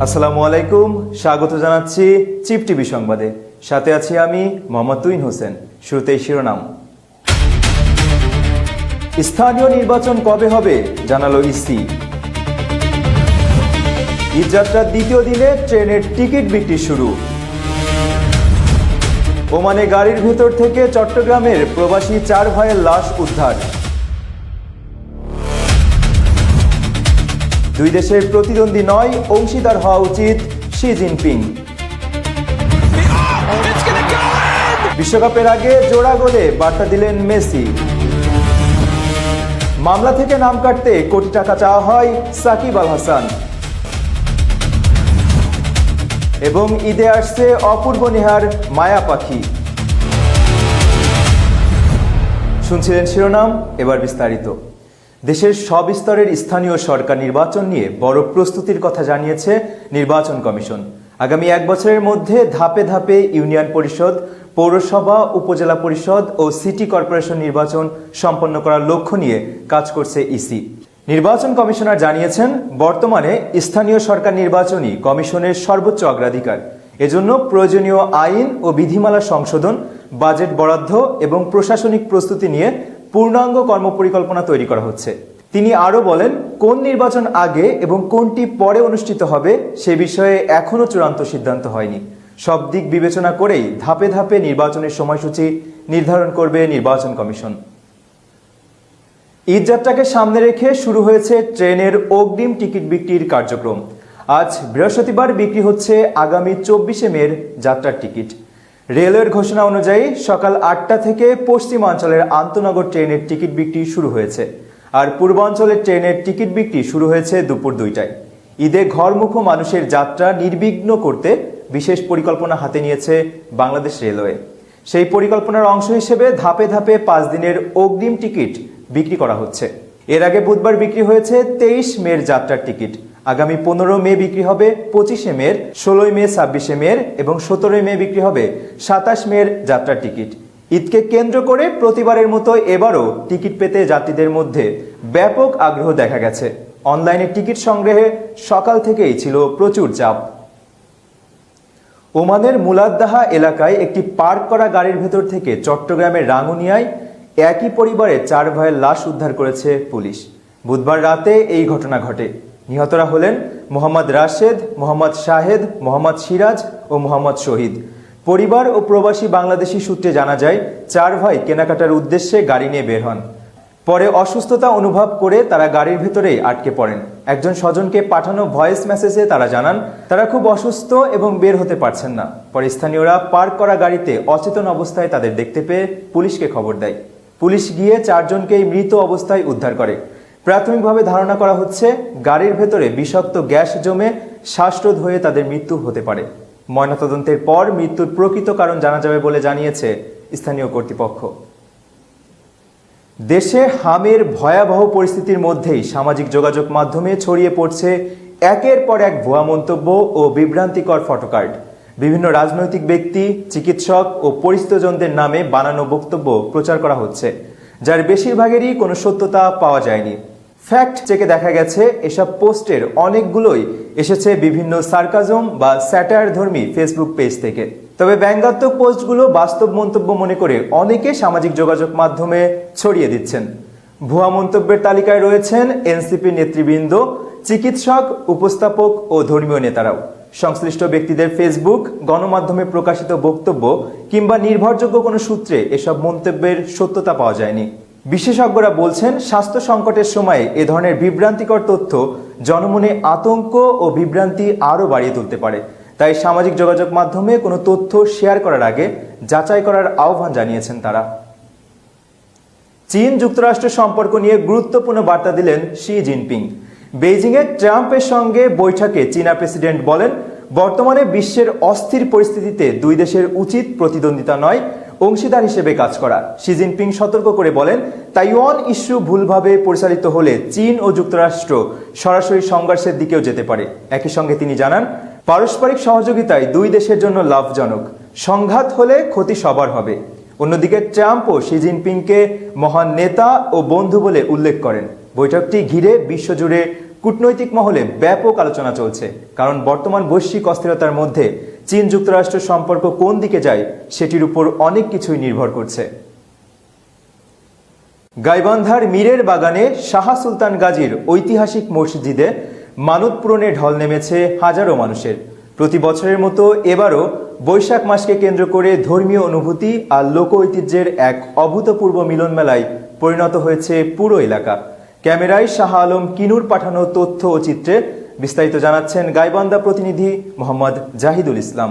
আসসালামু আলাইকুম, স্বাগত জানাচ্ছি চিপ টিভি সংবাদে। সাথে আছি আমি মোহাম্মদ তুহিন হোসেন। শুরুতেই শিরোনাম। স্থানীয় নির্বাচন কবে হবে জানালো ইসি। ঈদযাত্রার দ্বিতীয় দিনে ট্রেনের টিকিট বিক্রি শুরু। ওমানে গাড়ির ভেতর থেকে চট্টগ্রামের প্রবাসী 4 ভাইয়ের লাশ উদ্ধার। দুই দেশের প্রতিদ্বন্দ্বী নয়, অংশীদার হওয়া উচিত শি জিনপিং। বিশ্বকাপের আগে জোড়া গোলে বার্তা দিলেন মেসি। মামলা থেকে নাম কাটতে কোটি টাকা চাওয়া হয় সাকিব আল হাসান। এবং ঈদে আসছে অপূর্ব নেহার মায়া পাখি। শুনছিলেন শিরোনাম, এবার বিস্তারিত। দেশের সব স্তরের স্থানীয় সরকার নির্বাচন নিয়ে বড় প্রস্তুতির কথা জানিয়েছে নির্বাচন কমিশন। আগামী 1 বছরের মধ্যে ধাপে ধাপে ইউনিয়ন পরিষদ, পৌরসভা, উপজেলা পরিষদ ও সিটি কর্পোরেশন নির্বাচন সম্পন্ন করার লক্ষ্য নিয়ে কাজ করছে ইসি। নির্বাচন কমিশনার জানিয়েছেন, বর্তমানে স্থানীয় সরকার নির্বাচনই কমিশনের সর্বোচ্চ অগ্রাধিকার। এজন্য প্রয়োজনীয় আইন ও বিধিমালা সংশোধন, বাজেট বরাদ্দ এবং প্রশাসনিক প্রস্তুতি নিয়ে পূর্ণাঙ্গ কর্মপরিকল্পনা তৈরি করা হচ্ছে। তিনি আরও বলেন, কোন নির্বাচন আগে এবং কোনটি পরে অনুষ্ঠিত হবে সে বিষয়ে এখনও চূড়ান্ত সিদ্ধান্ত হয়নি। সব দিক বিবেচনা করেই ধাপে ধাপে নির্বাচনের সময়সূচি নির্ধারণ করবে নির্বাচন কমিশন। ঈদযাত্রাকে সামনে রেখে শুরু হয়েছে ট্রেনের অগ্রিম টিকিট বিক্রির কার্যক্রম। আজ বৃহস্পতিবার বিক্রি হচ্ছে আগামী 24শে মের যাত্রার টিকিট। রেলওয়ের ঘোষণা অনুযায়ী সকাল 8টা থেকে পশ্চিমাঞ্চলের আন্তনগর ট্রেনের টিকিট বিক্রি শুরু হয়েছে, আর পূর্বাঞ্চলের ট্রেনের টিকিট বিক্রি শুরু হয়েছে দুপুর 2টায়। ঈদে ঘরমুখো মানুষের যাত্রা নির্বিঘ্ন করতে বিশেষ পরিকল্পনা হাতে নিয়েছে বাংলাদেশ রেলওয়ে। সেই পরিকল্পনার অংশ হিসেবে ধাপে ধাপে 5 দিনের অগ্রিম টিকিট বিক্রি করা হচ্ছে। এর আগে বুধবার বিক্রি হয়েছে 23 মের যাত্রার টিকিট। আগামী 15 মে বিক্রি হবে 25শে মের, 16 মে 26শে মের এবং 17 মে বিক্রি হবে 27 মের যাত্রার টিকিট। ঈদকে কেন্দ্র করে প্রতিবারের মতো এবারও টিকিট পেতে যাত্রীদের মধ্যে ব্যাপক আগ্রহ দেখা গেছে। অনলাইনে টিকিট সংগ্রহে সকাল থেকেই ছিল প্রচুর চাপ। ওমানের মুলাদ্দাহা এলাকায় একটি পার্ক করা গাড়ির ভেতর থেকে চট্টগ্রামের রাঙ্গুনিয়ায় একই পরিবারের 4 ভাইয়ের লাশ উদ্ধার করেছে পুলিশ। বুধবার রাতে এই ঘটনা ঘটে। নিহতরা হলেন মোহাম্মদ রাশেদ, মোহাম্মদ শাহেদ, মোহাম্মদ সিরাজ ও মোহাম্মদ শহীদ। পরিবার ও প্রবাসী বাংলাদেশি সূত্রে জানা যায়, 4 ভাই কেনাকাটার উদ্দেশ্যে গাড়ি নিয়ে বের হন। পরে অসুস্থতা অনুভব করে তারা গাড়ির ভেতরেই আটকে পড়েন। একজন স্বজনকে পাঠানো ভয়েস মেসেজে তারা জানান, তারা খুব অসুস্থ এবং বের হতে পারছেন না। পরে স্থানীয়রা পার্ক করা গাড়িতে অচেতন অবস্থায় তাদের দেখতে পেয়ে পুলিশকে খবর দেয়। পুলিশ গিয়ে 4 জনকেই মৃত অবস্থায় উদ্ধার করে। প্রাথমিকভাবে ধারণা করা হচ্ছে, গাড়ির ভেতরে বিষাক্ত গ্যাস জমে শ্বাসরোধ হয়ে তাদের মৃত্যু হতে পারে। ময়নাতদন্তের পর মৃত্যুর প্রকৃত কারণ জানা যাবে বলে জানিয়েছে স্থানীয় কর্তৃপক্ষ। দেশে হামের ভয়াবহ পরিস্থিতির মধ্যেই সামাজিক যোগাযোগ মাধ্যমে ছড়িয়ে পড়ছে একের পর এক ভুয়া মন্তব্য ও বিভ্রান্তিকর ফটোকার্ড। বিভিন্ন রাজনৈতিক ব্যক্তি, চিকিৎসক ও পরিচিতজনদের নামে বানানো বক্তব্য প্রচার করা হচ্ছে, যার বেশিরভাগেরই কোনো সত্যতা পাওয়া যায়নি। ফ্যাক্ট চেকে দেখা গেছে, এসব পোস্টের অনেকগুলোই এসেছে বিভিন্ন সার্কাজম বা স্যাটায়ার ধর্মী ফেসবুক পেজ থেকে। তবে ব্যঙ্গাত্মক পোস্টগুলো বাস্তব মন্তব্য মনে করে অনেকে সামাজিক যোগাযোগ মাধ্যমে ছড়িয়ে দিচ্ছেন। ভুয়া মন্তব্যের তালিকায় রয়েছেন এনসিপি নেতৃবৃন্দ, চিকিৎসক, উপস্থাপক ও ধর্মীয় নেতারাও। সংশ্লিষ্ট ব্যক্তিদের ফেসবুক, গণমাধ্যমে প্রকাশিত বক্তব্য কিংবা নির্ভরযোগ্য কোনো সূত্রে এসব মন্তব্যের সত্যতা পাওয়া যায়নি। বিশেষজ্ঞরা বলছেন, স্বাস্থ্য সংকটের সময়ে এ ধরনের বিভ্রান্তিকর তথ্য জনমনে আতঙ্ক ও বিভ্রান্তি আরও বাড়িয়ে তুলতে পারে। তাই সামাজিক যোগাযোগ মাধ্যমে কোনো তথ্য শেয়ার করার আগে যাচাই করার আহ্বান জানিয়েছেন তারা। চীন যুক্তরাষ্ট্র সম্পর্ক নিয়ে গুরুত্বপূর্ণ বার্তা দিলেন শি জিনপিং। বেইজিংয়ে ট্রাম্পের সঙ্গে বৈঠকে চীনা প্রেসিডেন্ট বলেন, বর্তমানে বিশ্বের অস্থির পরিস্থিতিতে দুই দেশের উচিত প্রতিদ্বন্দ্বিতা নয়, অংশীদার হিসেবে কাজ করা। শি জিনপিং সতর্ক করে বলেন, তাইওয়ান ইস্যু ভুলভাবে পরিচালিত হলে চীন ও যুক্তরাষ্ট্র সরাসরি সংঘর্ষের দিকেও যেতে পারে। একই সঙ্গে তিনি জানান, পারস্পরিক সহযোগিতায় দুই দেশের জন্য লাভজনক, সংঘাত হলে ক্ষতি সবার হবে। অন্যদিকে ট্রাম্পও শি জিনপিংকে মহান নেতা ও বন্ধু বলে উল্লেখ করেন। বৈঠকটি ঘিরে বিশ্বজুড়ে কূটনৈতিক মহলে ব্যাপক আলোচনা চলছে, কারণ বর্তমান বৈশ্বিক অস্থিরতার মধ্যে চীন যুক্তরাষ্ট্র সম্পর্ক কোন দিকে যায় সেটির উপর অনেক কিছুই নির্ভর করছে। গাইবান্ধার মীরের বাগানে শাহ সুলতান গাজীর ঐতিহাসিক মসজিদে মানত পূরণে ঢল নেমেছে হাজারো মানুষের। প্রতি বছরের মতো এবারও বৈশাখ মাসকে কেন্দ্র করে ধর্মীয় অনুভূতি আর লোক ঐতিহ্যের এক অভূতপূর্ব মিলন মেলায় পরিণত হয়েছে পুরো এলাকা। ক্যামেরায় শাহ আলম কিনুর পাঠানো তথ্য ও চিত্রে বিস্তারিত জানাচ্ছেন গাইবান্ধা প্রতিনিধি মোহাম্মদ জাহিদুল ইসলাম।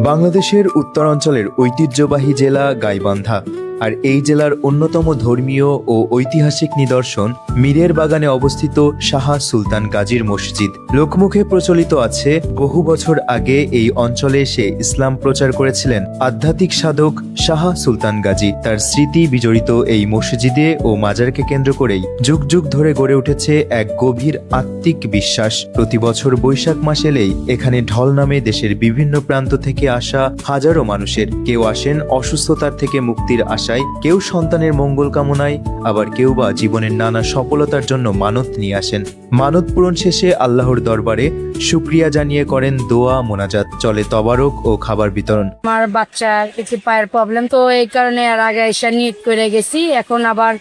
বাংলাদেশের উত্তরাঞ্চলের ঐতিহ্যবাহী জেলা গাইবান্ধা, আর এই জেলার অন্যতম ধর্মীয় ও ঐতিহাসিক নিদর্শন মীরের বাগানে অবস্থিত শাহ সুলতান গাজীর মসজিদ। লোকমুখে প্রচলিত আছে, বহু বছর আগে এই অঞ্চলে এসে ইসলাম প্রচার করেছিলেন আধ্যাত্মিক সাধক শাহ সুলতান গাজী। তার স্মৃতি বিজড়িত এই মসজিদে ও মাজারকে কেন্দ্র করেই যুগ যুগ ধরে গড়ে উঠেছে এক গভীর আত্মিক বিশ্বাস। প্রতি বছর বৈশাখ মাস এলেই এখানে ঢল নামে দেশের বিভিন্ন প্রান্ত থেকে আসা হাজারো মানুষের। কেউ আসেন অসুস্থতার থেকে মুক্তির আশায়, কেউ সন্তানের মঙ্গল কামনায়, আবার কেউ বা জীবনের নানা সফলতার জন্য মানত নিয়ে আসেন। মানত পূরণ শেষে আল্লাহর দরবারে শুকরিয়া জানিয়ে করেন দোয়া মোনাজাত, চলে তবারক ও খাবার বিতরণ। আমার বাচ্চার কিছু পায়ের প্রবলেম, তো এই কারণে আর আগে এসে নিয়ত করে গেছি। এখন আবার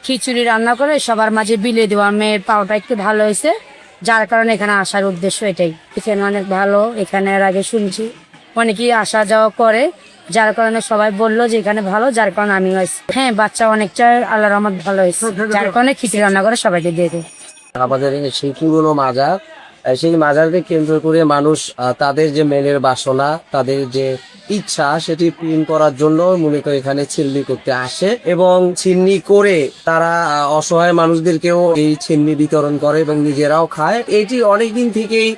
খিচুড়ি রান্না করে সবার মাঝে বিলিয়ে দেওয়া। মেয়ের পাওটা একটু ভালো হয়েছে, যার কারণে এখানে আসার উদ্দেশ্য এটাই। এখানে অনেক ভালো, এখানে এর আগে শুনছি অনেকেই আসা যাওয়া করে, যার কারণে সবাই বললো যে এখানে ভালো, যার কারণে আমি হয়েছি। হ্যাঁ, বাচ্চা অনেকটা আল্লাহর রহমত ভালো হয়েছে, যার কারণে খিচুড়ি রান্না করে সবাইকে দিয়ে দেয়। আমাদের সেই পুরোনো মাজার, সেই মাজারকে কেন্দ্র করে মানুষ তাদের যে মনের বাসনা, তাদের যে ইচ্ছা, সেটি পূরণ করার জন্য মনে করে এখানে ছিন্নি করতে আসে এবং ছিন্নি করে তারা অসহায় মানুষদেরকেও এই ছিন্নি বিতরণ করে এবং নিজেরাও খায়। এটি অনেকদিন থেকেই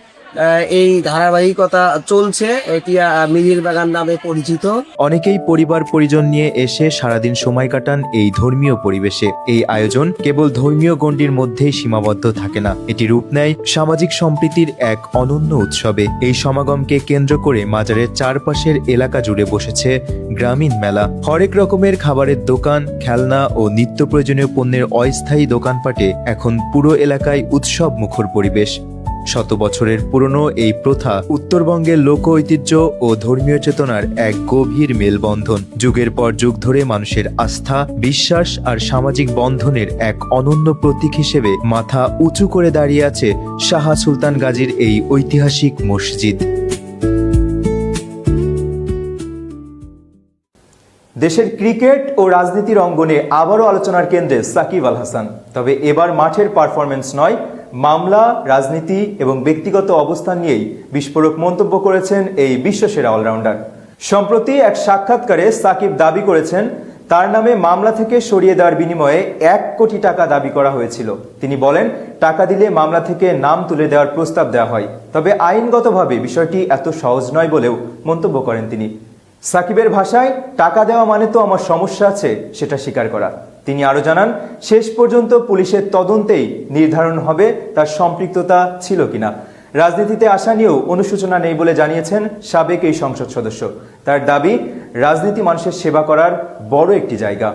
এই ধারাবাহিকতা চলছে। এটি মীরের বাগান নামে পরিচিত। অনেকেই পরিবার পরিজন নিয়ে এসে সারাদিন সময় কাটান এই ধর্মীয় পরিবেশে। এই আয়োজন কেবল ধর্মীয় গণ্ডির মধ্যেই সীমাবদ্ধ থাকে না, এটি রূপ নেয় সামাজিক সম্প্রীতির এক অনন্য উৎসবে। এই সমাগমকে কেন্দ্র করে মাজারের চারপাশের এলাকা জুড়ে বসেছে গ্রামীণ মেলা। হরেক রকমের খাবারের দোকান, খেলনা ও নিত্য প্রয়োজনীয় পণ্যের অস্থায়ী দোকানপাটে এখন পুরো এলাকায় উৎসব মুখর পরিবেশ। শত বছরের পুরনো এই প্রথা উত্তরবঙ্গের লোক ঐতিহ্য ও ধর্মীয় চেতনার এক গভীর মেলবন্ধন। যুগের পর যুগ ধরে মানুষের আস্থা, বিশ্বাস আর সামাজিক বন্ধনের এক অনন্য প্রতীক হিসেবে মাথা উঁচু করে দাঁড়িয়ে আছে শাহ সুলতান গাজীর এই ঐতিহাসিক মসজিদ। দেশের ক্রিকেট ও রাজনীতির অঙ্গনে আবারও আলোচনার কেন্দ্রে সাকিব আল হাসান। তবে এবার মাঠের পারফরমেন্স নয়, মামলা, রাজনীতি এবং ব্যক্তিগত অবস্থান নিয়েই বিস্ফোরক মন্তব্য করেছেন এই বিশ্বসেরা অলরাউন্ডার। সম্প্রতি এক সাক্ষাৎকারে সাকিব দাবি করেছেন, তার নামে মামলা থেকে সরিয়ে দেওয়ার বিনিময়ে 1 কোটি টাকা দাবি করা হয়েছিল। তিনি বলেন, টাকা দিলে মামলা থেকে নাম তুলে দেওয়ার প্রস্তাব দেওয়া হয়, তবে আইনগতভাবে বিষয়টি এত সহজ নয় বলেও মন্তব্য করেন তিনি। সাকিবের ভাষায়, টাকা দেওয়া মানে তো আমার সমস্যা আছে সেটা স্বীকার করা। তিনি আরো জানান, শেষ পর্যন্ত পুলিশের তদন্তেই নির্ধারণ হবে তার সম্পৃক্ততা ছিল কিনা। রাজনীতিতে আসা নিয়েও অনুশোচনা নেই বলে জানিয়েছেন সাবেক এই সংসদ সদস্য। তার দাবি, রাজনীতি মানুষের সেবা করার বড় একটি জায়গা।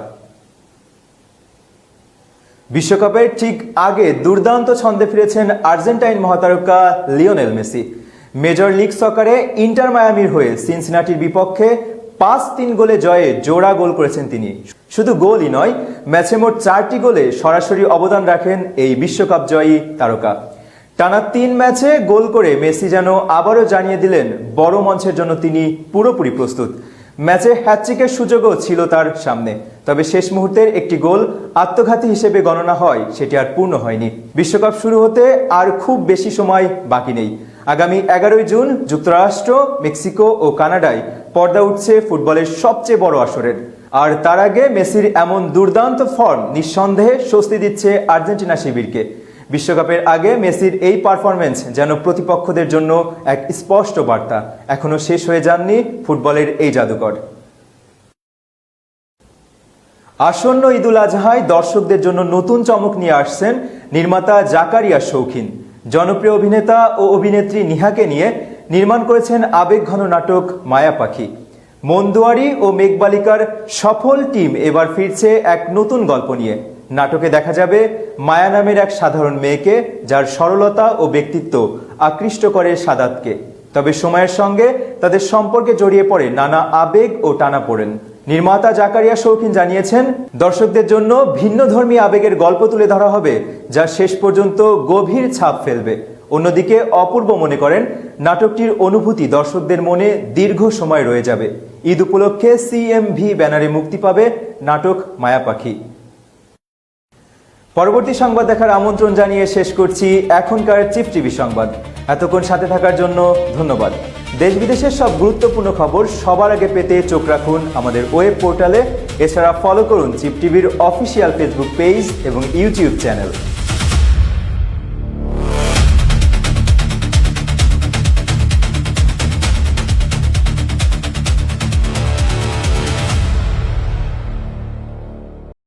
বিশ্বকাপের ঠিক আগে দুর্দান্ত ছন্দে ফিরেছেন আর্জেন্টাইন মহাতারকা লিওনেল মেসি। মেজর লিগ সকারে ইন্টার মায়ামির হয়ে সিনসিনাটির বিপক্ষে 5-3 গোলে জয়ে জোড়া গোল করেছেন তিনি। শুধু গোলই নয়, ম্যাচে মোট 4টি গোলে সরাসরি অবদান রাখেন এই বিশ্বকাপ জয়ী তারকা। টানা 3 ম্যাচে গোল করে মেসি যেন আবারও জানিয়ে দিলেন বড় মঞ্চের জন্য তিনি পুরোপুরি প্রস্তুত। ম্যাচে হ্যাটট্রিকের সুযোগও ছিল তার সামনে, তবে শেষ মুহূর্তের একটি গোল আত্মঘাতী হিসেবে গণনা হয়, সেটি আর পূর্ণ হয়নি। বিশ্বকাপ শুরু হতে আর খুব বেশি সময় বাকি নেই। আগামী 11 জুন যুক্তরাষ্ট্র, মেক্সিকো ও কানাডায় পর্দা উঠছে ফুটবলের সবচেয়ে বড় আসরের। আর তার আগে মেসির এমন দুর্দান্ত ফর্ম নিঃসন্দেহে স্বস্তি দিচ্ছে আর্জেন্টিনা শিবিরকে। বিশ্বকাপের আগে মেসির এই পারফরমেন্স যেন প্রতিপক্ষদের জন্য এক স্পষ্ট বার্তা, এখনো শেষ হয়ে যাননি ফুটবলের এই জাদুকর। আসন্ন ঈদুল আজহায় দর্শকদের জন্য নতুন চমক নিয়ে আসছেন নির্মাতা জাকারিয়া শৌখিন। জনপ্রিয় অভিনেতা ও অভিনেত্রী নিহাকে নিয়ে নির্মাণ করেছেন আবেগঘন নাটক মায়া পাখি। মন্দুয়ারি ও মেঘবালিকার সফল টিম এবার ফিরছে এক নতুন গল্প নিয়ে। নাটকে দেখা যাবে মায়া নামের এক সাধারণ মেয়েকে, যার সরলতা ও ব্যক্তিত্ব আকৃষ্ট করে সাদাতকে। তবে সময়ের সঙ্গে তাদের সম্পর্কে জড়িয়ে পড়ে নানা আবেগ ও টানাপোড়েন। নির্মাতা জাকারিয়া শৌখিন জানিয়েছেন, দর্শকদের জন্য ভিন্নধর্মী আবেগের গল্প তুলে ধরা হবে, যা শেষ পর্যন্ত গভীর ছাপ ফেলবে। অন্যদিকে অপূর্ব মনে করেন, নাটকটির অনুভূতি দর্শকদের মনে দীর্ঘ সময় রয়ে যাবে। ঈদ উপলক্ষে CMV ব্যানারে মুক্তি পাবে নাটক মায়া পাখি। পরবর্তী সংবাদ দেখার আমন্ত্রণ জানিয়ে শেষ করছি এখনকার চিফ টিভি সংবাদ। এতক্ষণ সাথে থাকার জন্য ধন্যবাদ। দেশ বিদেশের সব গুরুত্বপূর্ণ খবর সবার আগে পেতে চোখ রাখুন আমাদের ওয়েব পোর্টালে। এছাড়া ফলো করুন চিফ টিভির অফিসিয়াল ফেসবুক পেজ এবং ইউটিউব চ্যানেল।